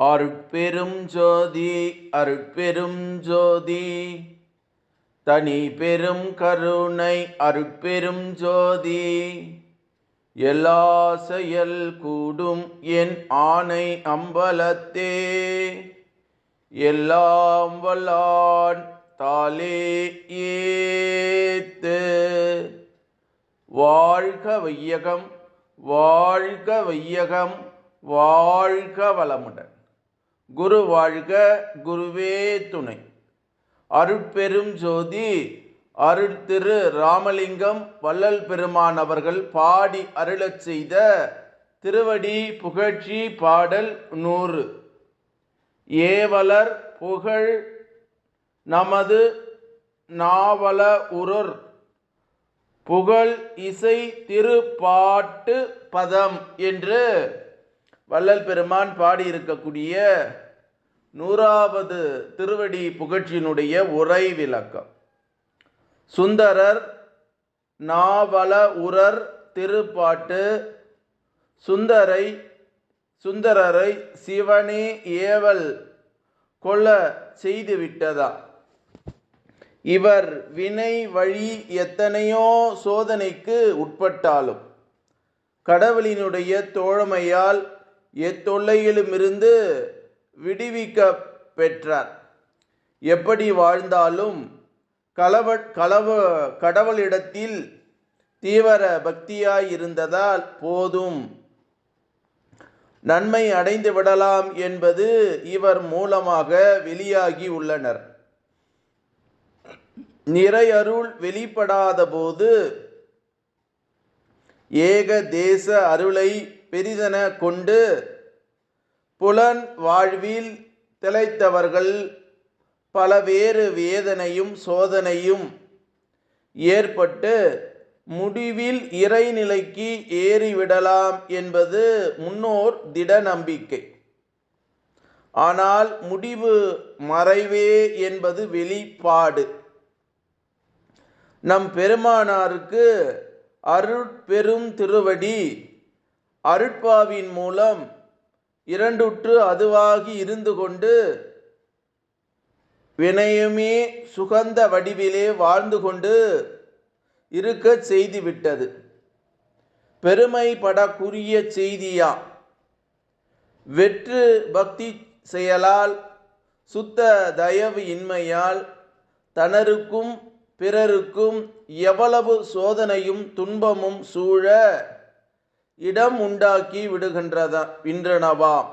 அருட்பெரும் ஜோதி அருட்பெரும் ஜோதி தனி பெரும் கருணை அருட்பெரும் ஜோதி எல்லா செயல் கூடும் என் ஆணை அம்பலத்தே எல்லாம் வல்லான் தாலே ஏத்து. வாழ்க வையகம் வாழ்க வையகம் வாழ்க வளமுடன். குரு வாழ்க குருவே துணை. அருட்பெரும் ஜோதி அருள் திரு ராமலிங்கம் வள்ளல் பெருமான் அவர்கள் பாடி அருளச் செய்த திருவடி புகழ்ச்சி பாடல் 100. ஏவலர் புகழ் நமது நாவல உரர் புகழ் இசை திருப்பாட்டு பதம் என்று வள்ளல் பெருமான் பாடியிருக்கக்கூடிய 100வது திருவடி புகழ்ச்சியினுடைய உரை விளக்கம். சுந்தரர் நாவல உரர் திருப்பாட்டு. சுந்தரரை சிவனே ஏவல் கொள்ள செய்துவிட்டதா. இவர் வினை வழி எத்தனையோ சோதனைக்கு உட்பட்டாலும் கடவுளினுடைய தோழமையால் எத்தொல்லையிலுமிருந்து விடுவிக்க பெற்றார். எப்படி வாழ்ந்தாலும் கடவுளிடத்தில் தீவிர பக்தியாயிருந்ததால் போதும் நன்மை அடைந்து விடலாம் என்பது இவர் மூலமாக வெளியாகி உள்ளனர். நிறையருள் வெளிப்படாத போது ஏக தேச அருளை பெரிதென கொண்டு புலன் வாழ்வில் திளைத்தவர்கள் பலவேறு வேதனையும் சோதனையும் ஏற்பட்டு முடிவில் இறைநிலைக்கு ஏறிவிடலாம் என்பது முன்னோர் திட நம்பிக்கை. ஆனால் முடிவு மறைவே என்பது வெளிப்பாடு. நம் பெருமானாருக்கு அருட்பெரும் திருவடி அருட்பாவின் மூலம் இரண்டுற்று அதுவாகி இருந்து கொண்டு வினயமே சுகந்த வடிவிலே வாழ்ந்து கொண்டு இருக்க செய்துவிட்டது. பெருமைப்படக்கூடிய செய்தியா. வெற்று பக்தி செயலால் சுத்த தயவு இன்மையால் தனருக்கும் பிறருக்கும் எவ்வளவு சோதனையும் துன்பமும் சூழ இடம் உண்டாக்கி விடுகின்றனவாம்.